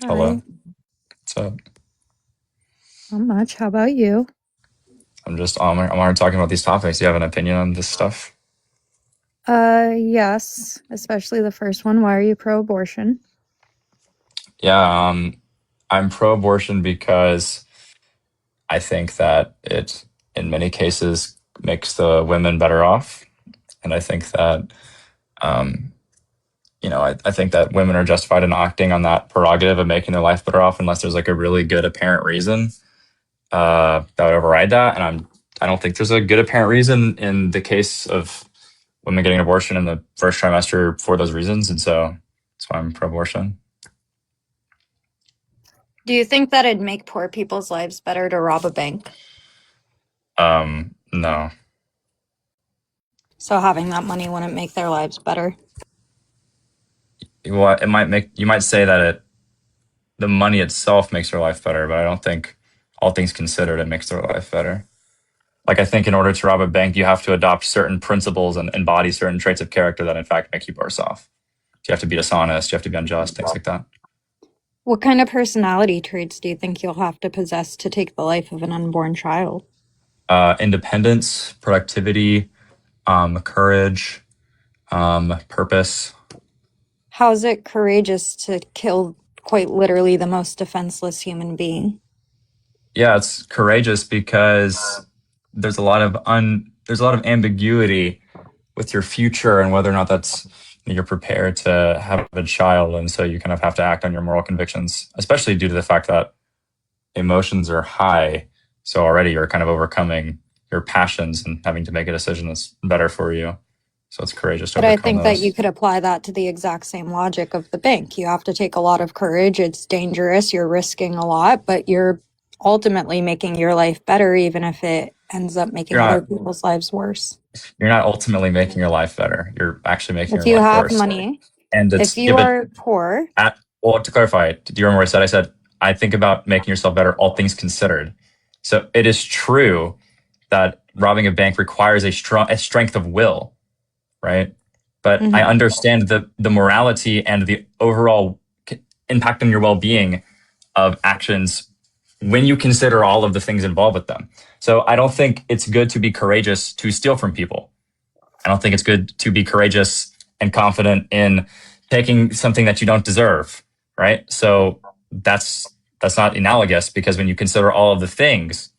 Hello. Hi, What's up? not much. How about you? I'm already talking about these topics. Do you have an opinion on this stuff? Yes, especially the first one. Why are you pro-abortion? Yeah, I'm pro-abortion because I think that it, in many cases, makes the women better off, and I think that, um, I think that women are justified in acting on that prerogative of making their life better off, unless there's like a really good apparent reason that would override that. And I don't think there's a good apparent reason in the case of women getting an abortion in the first trimester for those reasons, and so that's why I'm pro-abortion. Do you think that it'd make poor people's lives better to rob a bank? No. So having that money wouldn't make their lives better? Well, you might say that the money itself makes their life better, but I don't think, all things considered, it makes their life better. Like, I think in order to rob a bank, you have to adopt certain principles and embody certain traits of character that in fact make you worse off. You have to be dishonest, you have to be unjust, things like that. What kind of personality traits do you think you'll have to possess to take the life of an unborn child? Independence, productivity, courage, purpose. How is it courageous to kill quite literally the most defenseless human being? Yeah, it's courageous because there's a lot of ambiguity with your future and whether or not that's you're prepared to have a child, and so you kind of have to act on your moral convictions, especially due to the fact that emotions are high. So already you're kind of overcoming your passions and having to make a decision that's better for you. So it's courageous to But I overcome think that you those. could apply that to the exact same logic of the bank. You have to take a lot of courage. It's dangerous. You're risking a lot, but you're ultimately making your life better, even if it ends up making You're other not people's lives worse. you're not ultimately making your life better. You're actually making If your you life have worse. money, And if it's yeah, you but are poor, well, to clarify, do you remember what I said? I said I think about making yourself better, all things considered. So it is true that robbing a bank requires a strength of will, right? But I mhm. understand the morality and the overall impact on your well-being of actions when you consider all of the things involved with them. So I don't think it's good to be courageous to steal from people. I don't think it's good to be courageous and confident in taking something that you don't deserve, right? So that's not analogous, because when you consider all of the things,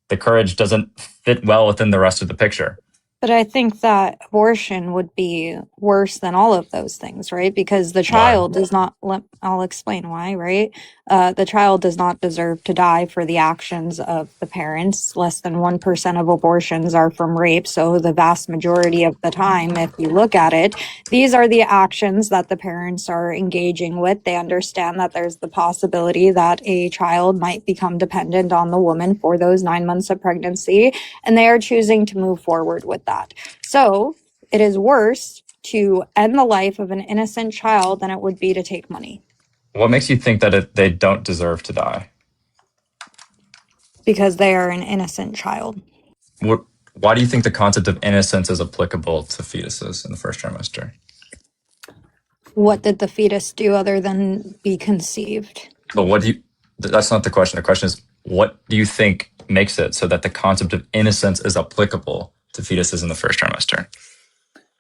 the courage doesn't fit well within the rest of the picture. But I think that abortion would be worse than all of those things, right? Because the Why? child does not, I'll explain why, right? The child does not deserve to die for the actions of the parents. Less than 1% of abortions are from rape. So the vast majority of the time, if you look at it, these are the actions that the parents are engaging with. They understand that there's the possibility that a child might become dependent on the woman for those 9 months of pregnancy, and they are choosing to move forward with that. So it is worse to end the life of an innocent child than it would be to take money. What makes you think that they don't deserve to die? Because they are an innocent child. Why do you think the concept of innocence is applicable to fetuses in the first trimester? What did the fetus do other than be conceived? But that's not the question. The question is, what do you think makes it so that the concept of innocence is applicable to fetuses in the first trimester?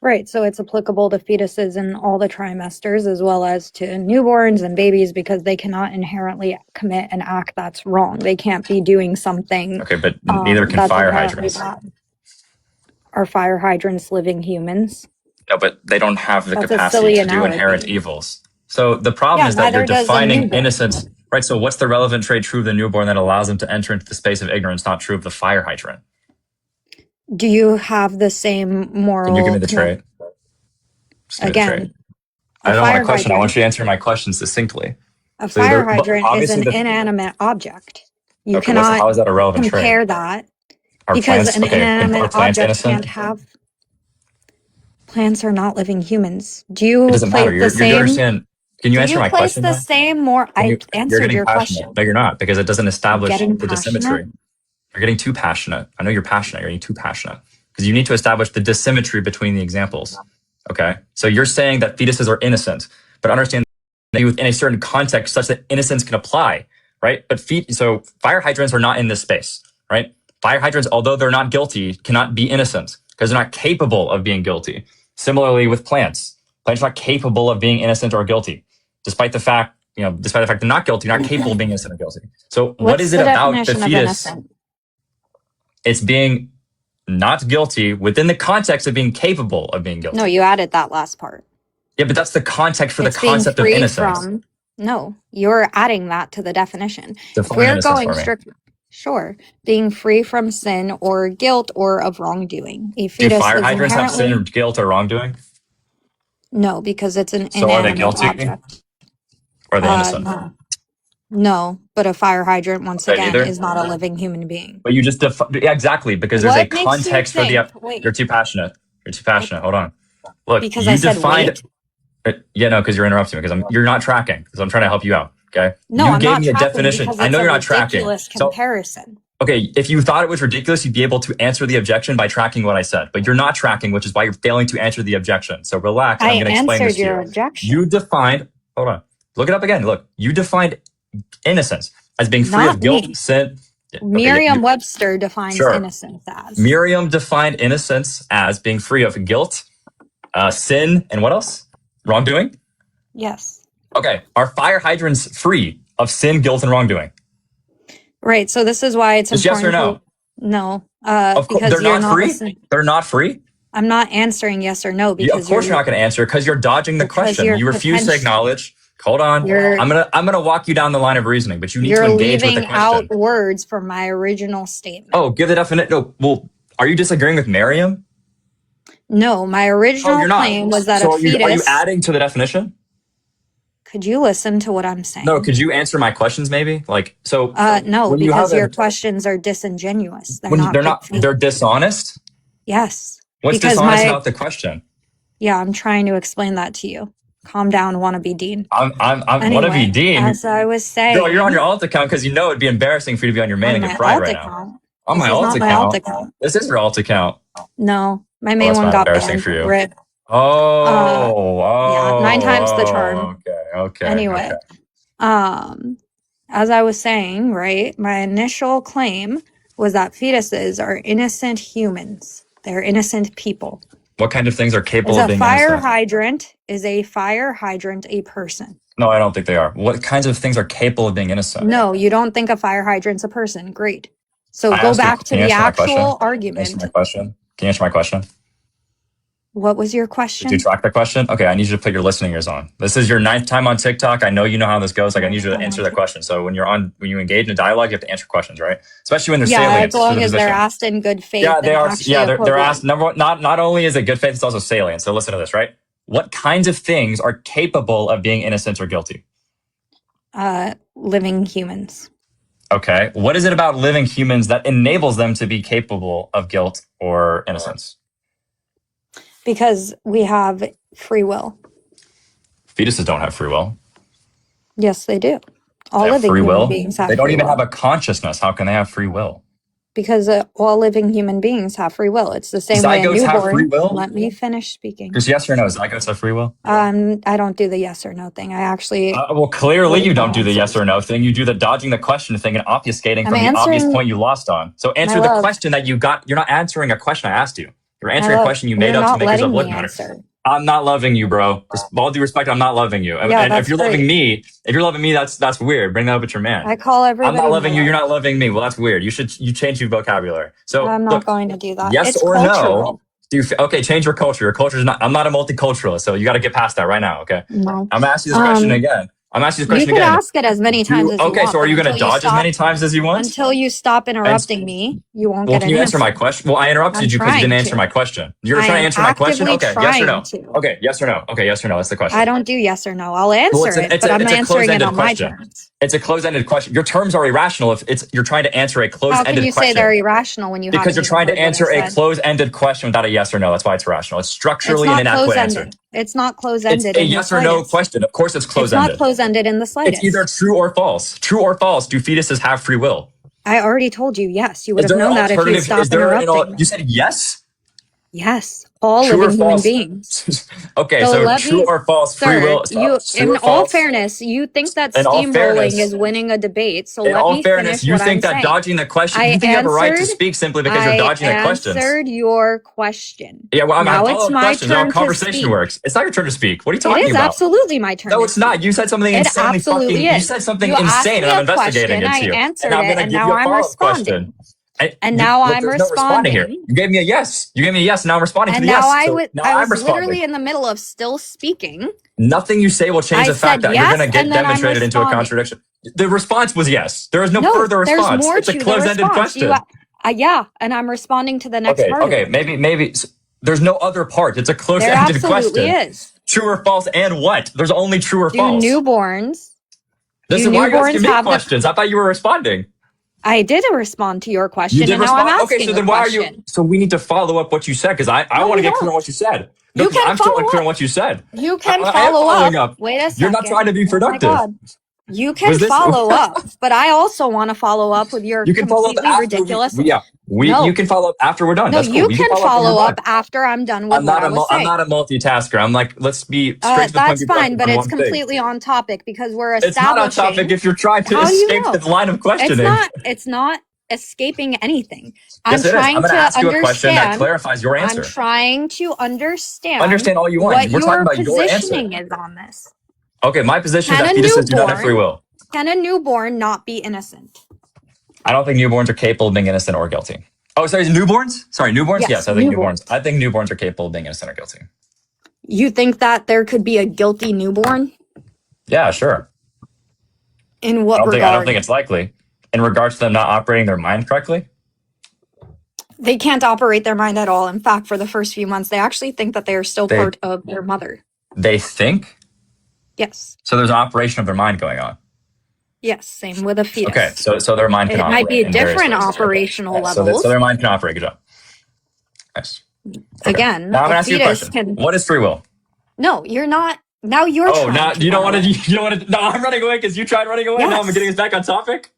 Right, so it's applicable to fetuses in all the trimesters as well as to newborns and babies, because they cannot inherently commit an act that's wrong. They can't be doing something Okay, but neither can that's fire inherently hydrants. bad. Are fire hydrants living humans? No, but they don't have the That's a capacity silly to do inherent analogy. evils. So the problem Yeah, is that you're neither does a defining newborn. innocence, right? So what's the relevant trait true of the newborn that allows them to enter into the space of ignorance, not true of the fire hydrant? Do you have the same Can you give me moral the trait? Just give me the trait. again, I a don't know my fire question. I want hydrant you to answer my question succinctly. a So fire but hydrant is obviously an inanimate object. You okay, cannot how is that a relevant trait? compare that, Are because plants an okay? Are inanimate plants object can't innocent? have. Plants are not living humans. It doesn't matter. You understand. Can you Do answer you my place question the though? same more I You're answered getting your passionate. question. No, you're not, because it doesn't establish Getting the passionate? dissymmetry. You're getting too passionate. I know you're passionate. You're getting too passionate because you need to establish the dissymmetry between the examples. Okay. So you're saying that fetuses are innocent, but understand in a certain context such that innocence can apply, right? But so fire hydrants are not in this space, right? Fire hydrants, although they're not guilty, cannot be innocent because they're not capable of being guilty. Similarly with plants. Plants are not capable of being innocent or guilty, despite the fact they're not guilty, not capable of being innocent or guilty. So what is it about the fetus? It's being not guilty within the context of being capable of being guilty. No, you added that last part. Yeah, but that's the context for the concept of innocence. No, you're adding that to the definition. Define We're innocence going for me. strict. Sure, being free from sin or guilt or of wrongdoing. A Do fetus fire is hydrants have sin or inherently guilt or wrongdoing? no, because it's an So are they inanimate guilty? object. Or are they innocent? No, but a fire hydrant, once Okay, again, neither? is not a living human being. But you just yeah, exactly, because there's a What makes you context for the. think- Wait. You're too passionate. You're too passionate. Hold on. Look, Because you I said defined. wait. Yeah, no, because you're interrupting me. Because you're not tracking. Because I'm trying to help you out. Okay. No, you I'm gave not me a tracking definition. because I know it's you're a not tracking. ridiculous So, comparison. okay, if you thought it was ridiculous, you'd be able to answer the objection by tracking what I said. But you're not tracking, which is why you're failing to answer the objection. So relax. I'm going to explain this to you. I answered your objection. You defined. Hold on. Look it up again. Look, you defined innocence as being free Not of guilt, me. sin. Merriam-Webster defines Sure. innocence as. Merriam defined innocence as being free of guilt, sin, and what else? Wrongdoing? Yes. Okay. Are fire hydrants free of sin, guilt, and wrongdoing? Right. So this is why it's Just important. yes or no? No. Of course, because they're you're not free. listening. They're not free. I'm not answering yes or no because Of course, you're not going to answer because you're dodging the question. You refuse to acknowledge. Hold on. I'm gonna walk you down the line of reasoning, but you need to engage with the question. You're leaving out words from my original statement. Oh, give the definition. No. Well, are you disagreeing with Merriam? No, my original claim was that a fetus. Are you adding to the definition? Could you listen to what I'm saying? No, could you answer my questions maybe? No, because your questions are disingenuous. They're dishonest? Yes. What's dishonest about the question? Yeah, I'm trying to explain that to you. Calm down, wannabe Dean. I'm wannabe Dean. As I was saying. No, you're on your alt account because you know it'd be embarrassing for you to be on your man and get fried right now. On my alt account. This is your alt account. No, my main one got embarrassing for you. Rip. Yeah, 9 times the charm. Okay. Anyway, as I was saying, right, my initial claim was that fetuses are innocent humans. They're innocent people. What kind of things are capable of being innocent? Is a fire hydrant a person? No, I don't think they are. What kinds of things are capable of being innocent? No, you don't think a fire hydrant's a person. Great. So go back to the actual argument. Can you answer my question? What was your question? Did you track the question? Okay, I need you to put your listening ears on. This is your 9th time on TikTok. I know you know how this goes. I need you to answer the question. So when you engage in a dialogue, you have to answer questions, right? Especially when they're salient. As long as they're asked in good faith. Yeah, they are. Yeah, they're asked. Number one, not only is it good faith, it's also salient. So listen to this, right? What kinds of things are capable of being innocent or guilty? Living humans. Okay. What is it about living humans that enables them to be capable of guilt or innocence? Because we have free will. Fetuses don't have free will. Yes, they do. All living human beings have free will. They don't even have a consciousness. How can they have free will? Because all living human beings have free will. It's the same way a newborn. Zygotes have free will? Let me finish speaking. Just yes or no. Zygotes have free will? I don't do the yes or no thing. I actually. Well, clearly you don't do the yes or no thing. You do the dodging the question thing and obfuscating from the obvious point you lost on. So answer the question that you got. You're not answering a question I asked you. You're answering a question you made up to make yourself look better. I'm not loving you, bro. With all due respect, I'm not loving you. And if you're loving me, that's weird. Bring that up with your man. I call everybody. I'm not loving you. You're not loving me. Well, that's weird. You change your vocabulary. So I'm not going to do that. Yes or no? Okay, change your culture. Your culture is not. I'm not a multiculturalist, so you got to get past that right now. Okay. No. I'm asking this question again. I'm asking this question again. You can ask it as many times as you want. Okay, so are you going to dodge as many times as you want? Until you stop interrupting me, you won't get an answer. Can you answer my question? Well, I interrupted you because you didn't answer my question. You're trying to answer my question? Okay, yes or no? Okay, yes or no? Okay, yes or no? That's the question. I don't do yes or no. I'll answer it, but I'm answering it on my terms. It's a closed-ended question. Your terms are irrational if you're trying to answer a closed-ended question. How can you say they're irrational when you haven't? Because you're trying to answer a closed-ended question without a yes or no. That's why it's irrational. It's structurally an inadequate answer. It's not closed-ended. It's a yes or no question. Of course it's closed-ended. It's not closed-ended in the slightest. It's either true or false. True or false. Do fetuses have free will? I already told you yes. You would have known that if you stopped interrupting. You said yes? Yes, all True or living human false? beings. Okay, So so let true me, or false? Free sir, will. you, True in or all false? fairness, you think that In all steamrolling fairness, is winning a debate. So in let all me fairness, finish you what I'm think that saying. dodging the question, you think you have a right to speak simply because you're I dodging the questions. answered your question. Yeah, well, I'm Now having it's follow-up my questions. How turn to conversation speak. works. It's not your turn to speak. What are you It talking is about? absolutely my turn No, to it's not. speak. You said something It insanely absolutely fucking. You is. said something You asked insane, and me I'm a investigating question, it I to you. And answered I'm it, gonna and give now you a I'm follow-up question. responding. And now Look, I'm there's no responding here. responding. You gave me a yes. You gave me a yes, and now I'm responding to And the now yes. So now I I'm was responding. literally in the middle of still speaking. Nothing you say will change I the fact said that you're going yes, to and get then I'm demonstrated into a responding. contradiction. The response was yes. There is no No, further there's response. more It's a to the closed-ended response. question. Yeah, and I'm responding to the next part of Okay. it. Maybe there's no other part. It's a There closed-ended absolutely question. is. True or false, and what? There's only true or Do false. newborns Why are you asking me have the? questions? I thought you were responding. I did respond to your You question, did and now I'm respond. Okay, asking so a then why are you? question. So we need to follow up what you said because I No, want we to get clear on what don't. you said. No, You because can I'm still follow unclear on up. what you said. You can I am follow following up. up. Wait a You're not second. trying to be Oh my productive. God. You can Was this? follow up, but I also want to follow up with your You can follow up completely after ridiculous. you No, can follow up after we're done. no, That's cool. you You can can follow up when follow we're up done. after I'm done with what I was I'm saying. not a multitasker. I'm like, let's be straight to the point, That's be fine, productive but on it's one thing. completely on topic because we're It's not on topic establishing. if you're trying to How do you escape know? the line of questioning. It's not escaping anything. I'm Yes, it is. I'm trying going to to ask you a question that understand. clarifies your I'm answer. trying to understand Understand all you want. what We're talking your about your answer. positioning is on this. Okay, my position is Can that a fetuses do not have free newborn will. can a newborn not be innocent? I don't think newborns are capable of being innocent or guilty. Oh, sorry, newborns? Sorry, newborns? Yes, Yes, I think newborns. newborns. I think newborns are capable of being innocent or guilty. You think that there could be a guilty newborn? Yeah, sure. In what I don't think regard? it's likely. In regards to them not operating their mind correctly, They can't operate their mind at all. In fact, for the first few months, they actually think that they are still they part of their mother. they think. Yes. So there's an operation of their mind going on. Yes. Same with a Okay, fetus. so their mind can It might operate be in various different ways. operational Okay. So levels. their mind can operate. Good job. Nice. Okay. Again, Now I'm gonna a ask you a fetus question. can. What is free will? No, you're not. Now you're Oh, trying now to. you don't want to. You don't want to. No, I'm running away because you tried running away. Yes. Now I'm getting us back on topic.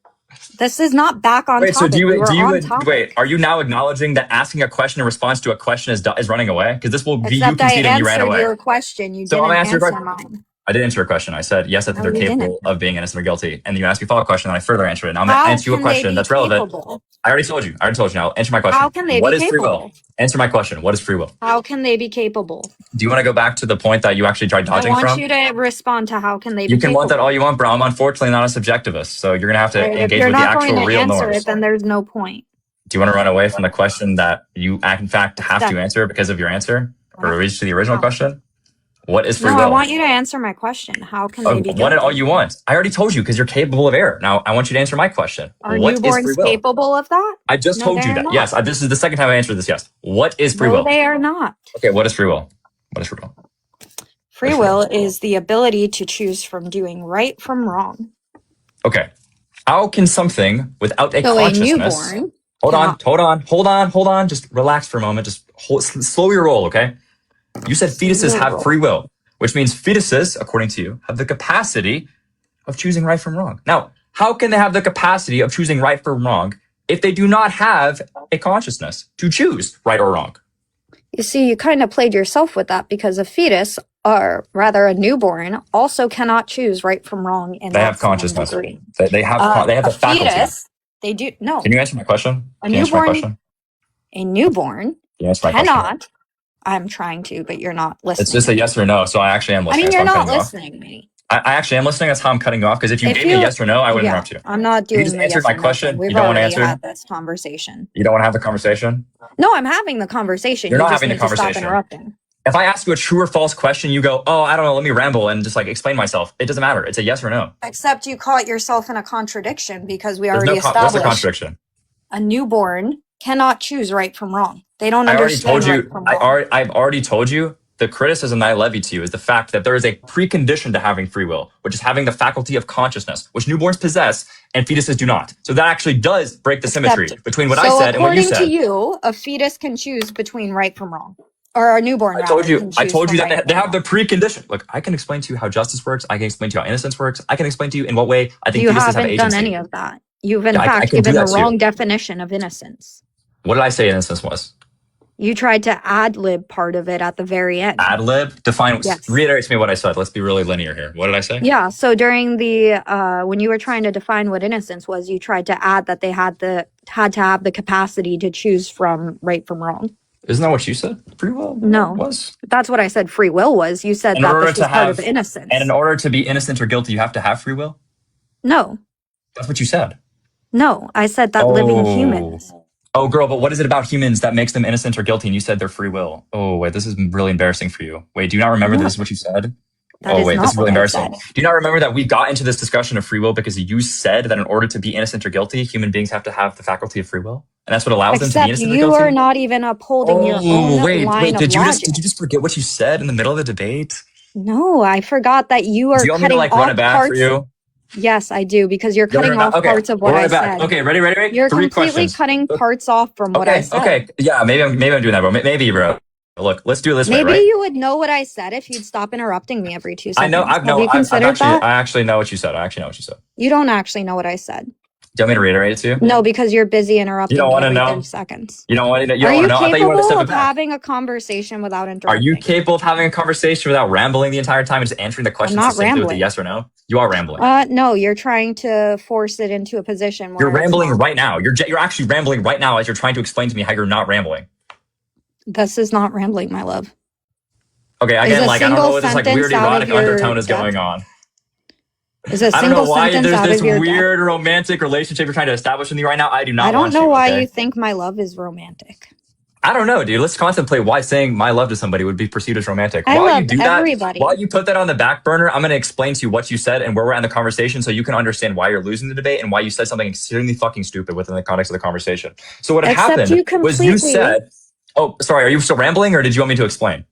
This is not back on Wait, topic. so We were on topic. wait? Are you now acknowledging that asking a question in response to a question is running away? Because this will be you Except I conceding you ran answered away. your question. You So I'm didn't gonna answer your answer question. mine. I did answer your question. I said yes, I think No, they're you capable didn't. of being innocent or guilty. And then you asked me a follow-up question, and I further answered it. Now I'm gonna How answer you a can they question be that's relevant. capable? I already told you. Now answer my question. How can they What be is free will? capable? Answer my question. What is free will? How can they be capable? Do you want to go back to the point that you actually tried I dodging want from? you to respond to how can they You be can want that capable. all you want, bro. I'm unfortunately not a subjectivist, so you're gonna have to If engage you're with the not going actual to real answer norms. it, then there's no point. Do you want to run away from the question that you in fact It's have to done. answer because of your answer, or reach to the original No. question? What is free No, will? I want you to answer my question. How can they be Want it all guilty? you want. I already told you because you're capable of error. Now I want you to answer my question. Are What is free newborns will? capable of that? I just No, told they you are that. not. Yes, this is the second time I answered this. Yes. What is free No, will? they are not. Okay, what is free will? What is free will? Free will is the ability to choose from doing right from wrong. Okay. How can something without a So consciousness? a newborn Hold on. Just relax for a moment. Just slow your roll, okay? You said fetuses have free will, which means fetuses, according to you, have the capacity of choosing right from wrong. Now, how can they have the capacity of choosing right from wrong if they do not have a consciousness to choose right or wrong? You see, you kind of played yourself with that because a fetus, or rather a newborn, also cannot choose right from wrong in They that have same consciousness. degree. They have the faculty. Fetus, they do no. Can you answer my question? A newborn Can you answer my question? cannot. I'm trying to, but you're not listening. It's just a yes or no, so I actually am I listening. mean, you're not listening to me. I actually am listening. That's how I'm cutting you off. Because if you gave me a yes or no, I would interrupt you. I'm not doing You just the answered yes my or no question. thing. We've You don't want to already answer. had this conversation. You don't want to have the conversation. No, I'm having the conversation. You're You not just having the need to stop conversation. interrupting. If I ask you a true or false question, you go, "Oh, I don't know. Let me ramble and just like explain myself." It doesn't matter. It's a yes or no. Except you caught yourself in a contradiction because we There's already no what's the established contradiction? a newborn cannot choose right from wrong. They don't I already understand told you. right from wrong. I've already told you. The criticism that I levy to you is the fact that there is a precondition to having free will, which is having the faculty of consciousness, which newborns possess and fetuses do not. So that actually does break the symmetry between what I said and what you said. According to you, a fetus can choose between right from wrong. Or a newborn, I told you that right they have the precondition. Look, I can explain to you how justice works. I can explain to you how innocence works. I can explain to you in what way I think you fetuses have haven't agency. done any of that. You've in I fact can do given the that to you. wrong definition of innocence. What did I say innocence was? You tried to ad-lib part of it at the very end. Ad lib? Define. Yes. Reiterate to me what I said. Let's be really linear here. What did I say? Yeah, so during the when you were trying to define what innocence was, you tried to add that they had to have the capacity to choose from right from wrong. Isn't that what you said? Free will No. was? That's what I said free will was. You said In that order this was to part of have innocence. And in order to be innocent or guilty, you have to have free will? No. That's what you said. No, I said that living humans. Oh, girl, but what is it about humans that makes them innocent or guilty? And you said they're free will. Oh, wait, this is really embarrassing for you. Wait, do you not remember this is what you said? That is wait, not this is really what I embarrassing. said. Do you not remember that we got into this discussion of free will because you said that in order to be innocent or guilty, human beings have to have the faculty of free will? And that's what allows them to be innocent or guilty? You are not even upholding your own line of logic. Did you just forget what you said in the middle of the debate? No, I forgot that you are Do you want me cutting to, like, off run it back parts. for you? Yes, I do, because you're cutting off parts of what I said. Okay, ready? You're Three completely questions. cutting parts off from what I said. Okay, yeah, maybe I'm doing that, bro. Maybe, bro. Look, let's do it this way, right? Maybe you would know what I said if you'd stop interrupting me every 2 seconds. Have you considered that? I actually know what you said. You don't actually know what I said. Do you want me to reiterate it to you? No, because you're busy interrupting me every 30 seconds. You don't want to know? Are you capable of having a conversation without interrupting? Are you capable of having a conversation without rambling the entire time and just answering the questions simply with a yes or no? You are rambling. No, you're trying to force it into a position where you're rambling right now. You're actually rambling right now as you're trying to explain to me how you're not rambling. This is not rambling, my love. Okay, again, like, I don't know what this like weird erotic undertone is going on. Is a I don't know single why sentence there's this your weird romantic relationship you're trying to establish with me right now. I do not. I don't want know to, why okay? you think my love is romantic. I don't know, dude. Let's contemplate why saying my love to somebody would be perceived as romantic. I While loved you do everybody. that, while you put that on the back burner, I'm going to explain to you what you said and where we're at in the conversation so you can understand why you're losing the debate and why you said something extremely fucking stupid within the context of the conversation. So what happened was you said, oh, sorry, are you still rambling or did you want me to explain?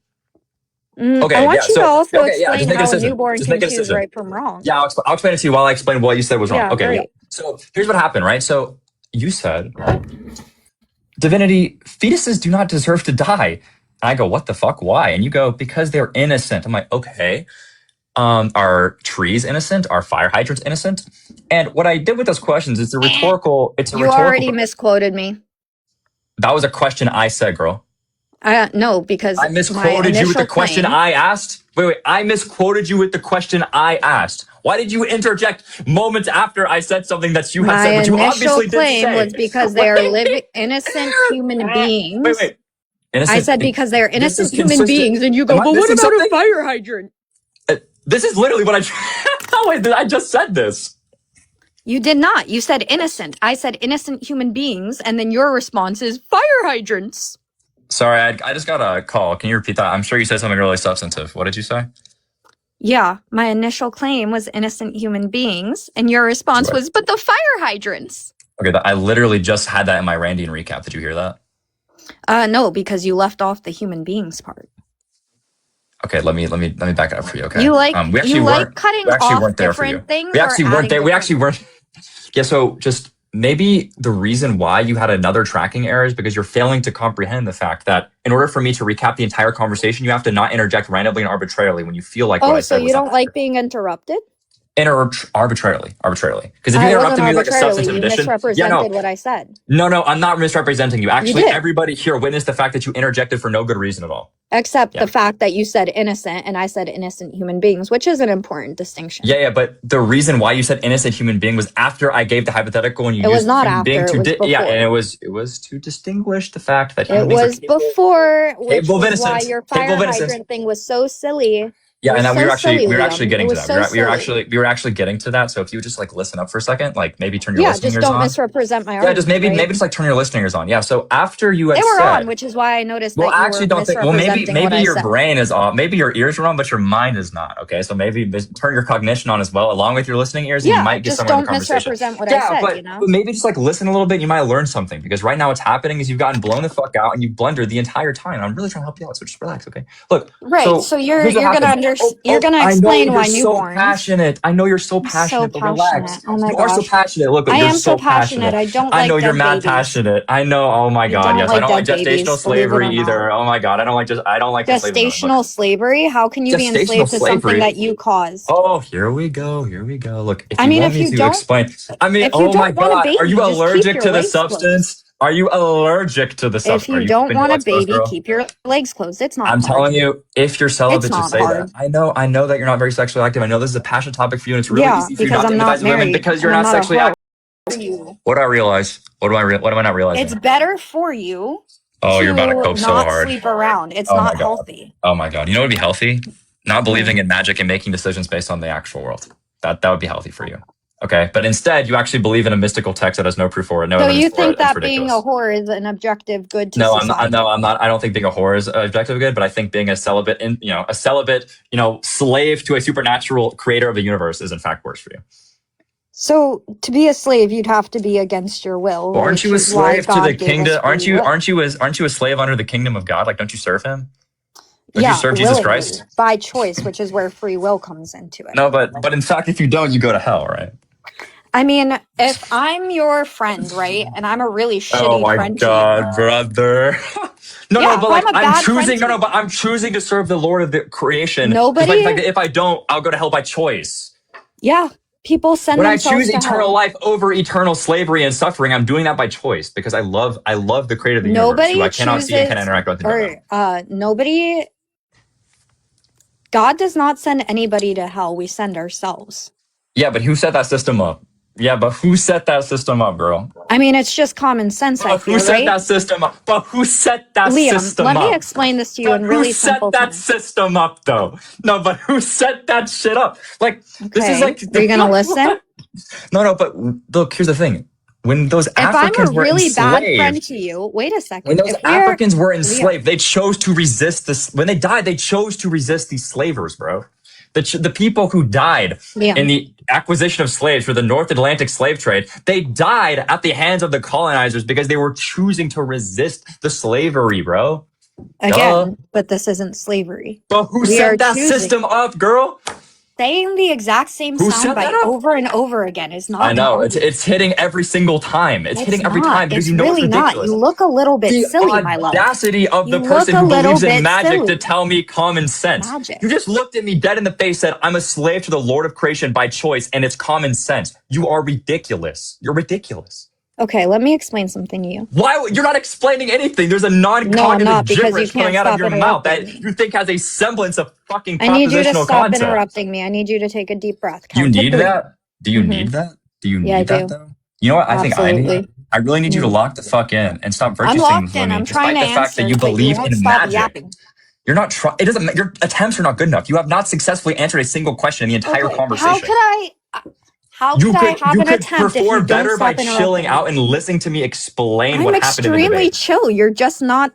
Okay, I want you to also explain how a newborn can choose right from wrong. Yeah, I'll explain it to you while I explain what you said was wrong. Yeah, okay, yeah. So here's what happened, right? So you said, Divinity, fetuses do not deserve to die. And I go, what the fuck? Why? And you go, because they're innocent. I'm like, okay. Are trees innocent? Are fire hydrants innocent? And what I did with those questions is a rhetorical. You already misquoted me. That was a question I said, girl. No, because I misquoted you with the question I asked. Wait, I misquoted you with the question I asked. Why did you interject moments after I said something that you had said, but you obviously didn't say? My initial claim was because they are living, innocent human beings. Wait. Innocent, I said because they are innocent human beings, and you go, but what about a fire hydrant? This is literally what I just said this. You did not. You said innocent. I said innocent human beings, and then your response is fire hydrants. Sorry, I just got a call. Can you repeat that? I'm sure you said something really substantive. What did you say? Yeah, my initial claim was innocent human beings, and your response was, but the fire hydrants. Okay, I literally just had that in my Randian recap. Did you hear that? No, because you left off the human beings part. Okay, let me back it up for you. Okay, you like cutting off different things. We actually weren't there. We actually weren't. Yeah, so just. Maybe the reason why you had another tracking error is because you're failing to comprehend the fact that in order for me to recap the entire conversation, you have to not interject randomly and arbitrarily when you feel like what I said. Oh, so you don't like being interrupted? Arbitrarily. Because if you interrupted me like a substantive addition, misrepresented what I said. No, I'm not misrepresenting you. Actually, everybody here witnessed the fact that you interjected for no good reason at all. Except the fact that you said innocent and I said innocent human beings, which is an important distinction. Yeah, but the reason why you said innocent human being was after I gave the hypothetical and you used human being to and it was to distinguish the fact that human beings are before, which is why your fire hydrant thing was so silly. Yeah, and we were actually getting to that. We were actually getting to that. So if you just like listen up for a second, like maybe turn your listening ears on. Yeah, just don't misrepresent my argument. Yeah, just maybe just like turn your listening ears on. Yeah. So after you had they were on, which is why I noticed. Well, that you don't think. Well, maybe your brain is off. Maybe your ears are on, but your mind is not. Okay, so maybe turn your cognition on as well, along with your listening ears, and you might get somewhere in the conversation. Misrepresent what I said. But maybe just like listen a little bit. You might learn something because right now what's happening is you've gotten blown the fuck out and you've blundered the entire time. I'm really trying to help you out, so just relax. Okay. Look. Right. So you're gonna understand. You're gonna explain why newborns. I know you're so passionate, but relax. Oh my you are so passionate. Look, I you're am so passionate. I know you're mad passionate. I know. Oh my god, yes. I don't like gestational slavery either. Oh my god, I don't like gestational slavery. How can you be enslaved to something that you caused? Oh, here we go. Look, if you want me to explain. Oh my god, are you allergic to the substance? Are you allergic to the If stuff? Are you you don't keeping your want a legs closed, baby, girl? keep your legs closed. It's not I'm hard. telling you, if you're It's celibate, just not say that. hard. I know that you're not very sexually active. I know this is a passionate topic for you, and it's really Yeah, easy for you because not to I'm empathize not with women married because you're and I'm not not a sexually hoe. active. What do I realize? What am I not realizing? It's better for you Oh, you're about to to cope so not hard. sleep around. It's Oh my not god. healthy. Oh my god. You know what would be healthy? Not believing in magic and making decisions based on the actual world. That would be healthy for you. Okay, but instead you actually believe in a mystical text that has no proof for it, no So evidence you for it. think It's that being a ridiculous. whore is an objective good to No, I'm not. society? No, I'm not. I don't think being a whore is objectively good, but I think being a celibate, slave to a supernatural creator of the universe is in fact worse for you. So to be a slave, you'd have to be against your will, Well, aren't which you a is why slave to the God gave us kingdom? free will. Aren't you a slave under the kingdom of God? Like, don't you serve him? Don't you Yeah, serve Jesus willingly, Christ? by choice, which is where free will comes into it. No, but in fact, if you don't, you go to hell, right? I mean, if I'm your friend, right, and I'm a really Oh shitty my friend to you, God, brother. No, yeah, but if like I'm a bad friend to but you, I'm choosing to serve the Lord of the creation. Despite the nobody, fact that if I don't, I'll go to hell by choice. yeah, people send When I themselves choose to eternal hell. life over eternal slavery and suffering, I'm doing that by choice because I love the creator of the universe who Nobody I cannot see and can chooses, interact with and don't know. or nobody, God does not send anybody to hell. We send ourselves. Yeah, but who set that system up? Yeah, but who set that system up, girl? I mean, it's just common sense, I But who feel, set right? that system up? But who set that Liam, system let me up? explain this to you But in who really set simple that terms. system up, though? No, but who set that shit up? Like, this is Okay, like are the you gonna listen? what? No, but look, here's the thing. When those If I'm a Africans were really bad friend enslaved, to you, wait a when second. those If we're Africans were Liam, enslaved, they chose to resist this. When they died, they chose to resist these slavers, bro. The people who died in Liam, the acquisition of slaves for the North Atlantic slave trade, they died at the hands of the colonizers because they were choosing to resist the slavery, bro. Duh. again, but this isn't slavery. But who We are set that choosing. system up, girl? Saying the exact same Who set that soundbite up? over and over again is I not know healthy. it's hitting every single time. It's It's hitting every not. time because It's you know it's really not. ridiculous. You look a little bit The silly, my love. audacity of You the look person a who little believes in bit magic to silly. tell me common sense. You Magic. just looked at me dead in the face, said, I'm a slave to the Lord of creation by choice, and it's common sense. You are ridiculous. You're ridiculous. Okay, let me explain something to you. Why? You're not explaining anything. There's a No, I'm non-cognitive not, because you gibberish coming can't out of stop your mouth interrupting that me. you think has a semblance of fucking I need you to propositional stop concept. interrupting me. I need you to take a deep breath. You Count to need 3. that? Do you Mm-hmm. need that? Do you Yeah, I need that do. though? You know what I think I need? Absolutely. I really need you to Mm. lock the fuck in and stop virtue I'm signaling locked for in. me, I'm trying despite to the fact that answer, you but you believe won't in stop magic. yapping. You're not trying. It doesn't. Your attempts are not good enough. You have not successfully answered a single question in the entire Okay, conversation. how could I have You an could attempt if you perform don't better by stop chilling interrupting out me? and listening to me explain I'm what happened in the extremely debate. chill. You're just not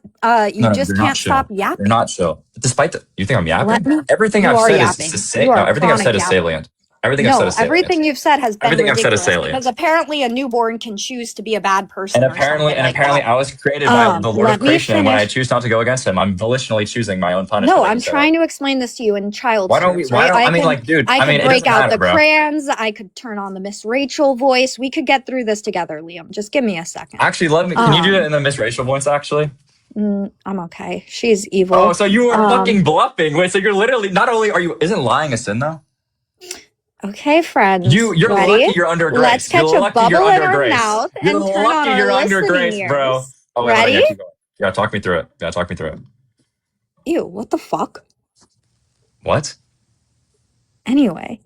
you No, just you're not can't stop chill. You're yapping. not chill. Despite the, you think I'm Let yapping? me Everything You I've are said is yapping. You no. are a Everything I've chronic said is yapper. salient. Everything I've said No, is salient. everything you've said has been Everything I've said is ridiculous because salient. apparently a newborn can choose to be a bad person or something And like apparently that. I was created by the Lord of Let me creation, and when I finish. choose not to go against him, I'm volitionally choosing my own punishment No, that he I'm set up. trying to explain this to you in child's terms, Why right? don't I mean, like, dude, I I could mean, it break doesn't out matter, the bro. crayons. I could turn on the Miss Rachel voice. We could get through this together, Liam. Just give me a second. Actually, can you do it in the Miss Rachel voice, actually? I'm okay. She's evil. Oh, so you are fucking bluffing. Wait, so you're literally, not only are you, isn't lying a sin, though? Okay, friends. You're Ready? lucky you're under grace. Let's catch You're a lucky you're bubble in under our grace. mouth You're and turn on lucky our you're under listening grace, bro. ears. Oh, wait, hold on, Ready? yeah, keep going. Yeah, talk me through it. Yeah, talk me through it. Ew, what the fuck? What? Anyway,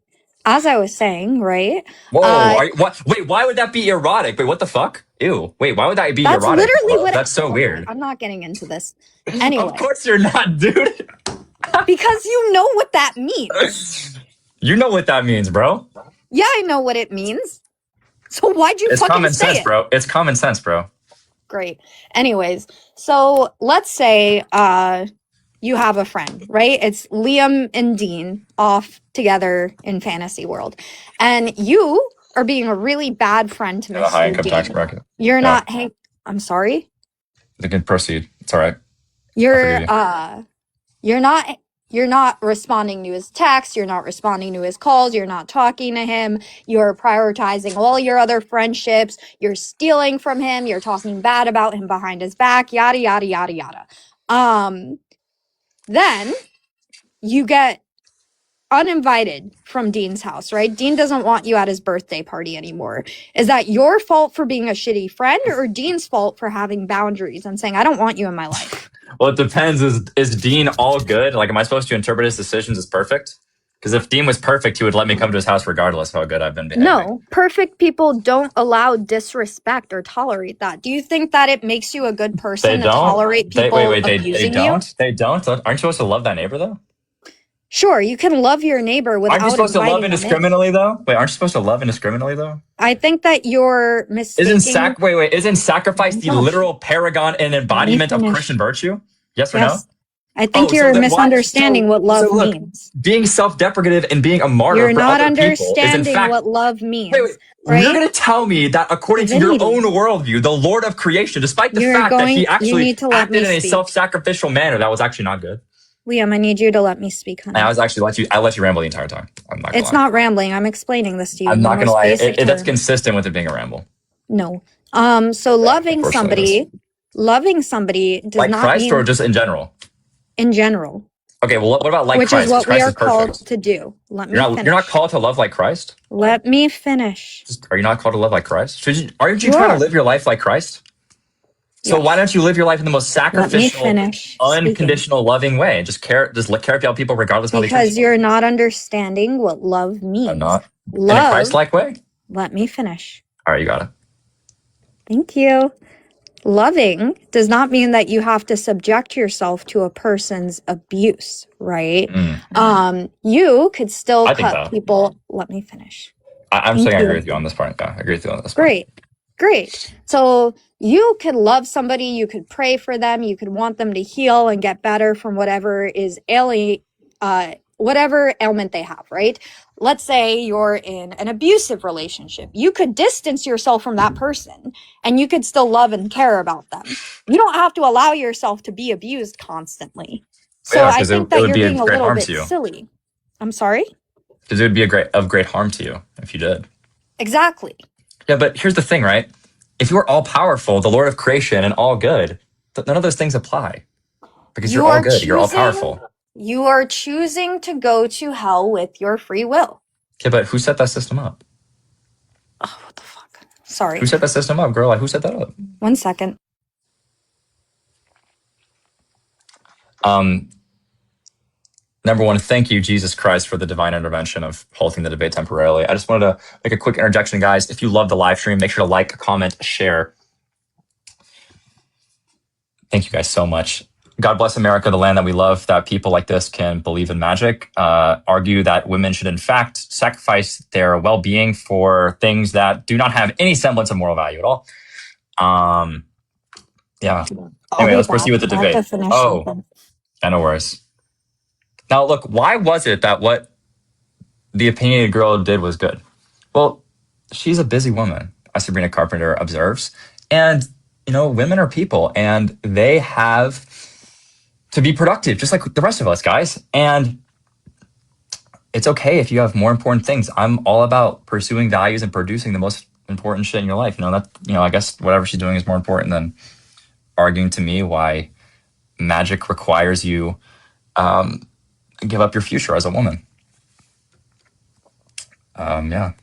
as I was saying, right? Whoa, what? Wait, why would that be erotic? Wait, what the fuck? Ew. Wait, why would that be That's erotic, literally love? what That's so weird. I'm not getting into this. Of Anyway, course you're not, dude. because you know what that means. You know what that means, bro. Yeah, I know what it means. So why'd you It's fucking common say sense, it? bro. It's common sense, bro. Great. Anyways, so let's say you have a friend, right? It's Liam and Dean off together in fantasy world. And you are being a really bad friend to In a high Mr. income tax Dean. bracket. You're Yeah. not I'm sorry. You can proceed. It's all right. You're not responding to his texts, you're not responding to his calls, you're not talking to him, you're prioritizing all your other friendships, you're stealing from him, you're talking bad about him behind his back, yada yada yada yada. Then you get uninvited from Dean's house, right? Dean doesn't want you at his birthday party anymore. Is that your fault for being a shitty friend, or Dean's fault for having boundaries and saying, I don't want you in my life? Well, it depends. Is Dean all good? Like, am I supposed to interpret his decisions as perfect? Because if Dean was perfect, he would let me come to his house regardless of how good I've been behaving. No, perfect people don't allow disrespect or tolerate that. Do you think that it makes you a good person They to don't. tolerate people abusing they don't. you? They don't. Aren't you supposed to love that neighbor though? Sure, you can love your neighbor without Aren't you supposed to love inviting them in. indiscriminately though? Wait, aren't you supposed to love indiscriminately though? I think that you're mistaking. Isn't sacrifice the literal paragon and embodiment of Christian virtue? Yes or no? I think you're misunderstanding what love look, means. Being self-deprecative and being a martyr You're for not other people is in understanding fact what love means. Wait, right? You're going to tell me that according to your own worldview, the Lord of creation, despite the fact that he actually acted in a self-sacrificial manner, that was actually not good. Liam, I need you to let me speak, honey. I let you ramble the entire time. I'm not gonna It's not rambling. I'm explaining this to you. I'm not going to lie. That's consistent with it being a ramble. No. So loving somebody does like not Christ mean or just in general? In general. Okay, well, what about like Which Christ? is what Christ we are is perfect. called to do. Let me finish. You're not called to love like Christ? Let me finish. Are you not called to love like Christ? Aren't you trying to live your life like Christ? So why don't you live your life in the most sacrificial, unconditional, loving way? And just care about people regardless of how they treat you. Because you're not understanding what love means. I'm not. Love, in a Christ-like way? Let me finish. All right, you got it. Thank you. Loving does not mean that you have to subject yourself to a person's abuse, right? You could still cut people. Let me finish. I'm saying I agree with you on this part. Yeah, I agree with you on this part. Great. So you could love somebody, you could pray for them, you could want them to heal and get better from whatever whatever ailment they have, right? Let's say you're in an abusive relationship. You could distance yourself from that person and you could still love and care about them. You don't have to allow yourself to be abused constantly. So I think that you're being a little bit silly. I'm sorry? Because it would be of great harm to you if you did. Exactly. Yeah, but here's the thing, right? If you are all powerful, the Lord of creation, and all good, none of those things apply. Because you're all good, you're all powerful. You are choosing to go to hell with your free will. Okay, but who set that system up? Oh, what the fuck? Sorry. Who set that system up, girl? Like, who set that up? 1 second. Number one, thank you, Jesus Christ, for the divine intervention of halting the debate temporarily. I just wanted to make a quick interjection, guys. If you love the live stream, make sure to like, comment, share. Thank you guys so much. God bless America, the land that we love, that people like this can believe in magic, argue that women should in fact sacrifice their well-being for things that do not have any semblance of moral value at all. Yeah. Anyway, let's proceed with the debate. Yeah, no worries. Now, look, why was it that what the opinionated girl did was good? Well, she's a busy woman, as Sabrina Carpenter observes. And, women are people, and they have to be productive, just like the rest of us, guys. And it's okay if you have more important things. I'm all about pursuing values and producing the most important shit in your life. I guess whatever she's doing is more important than arguing to me why magic requires you give up your future as a woman. Yeah.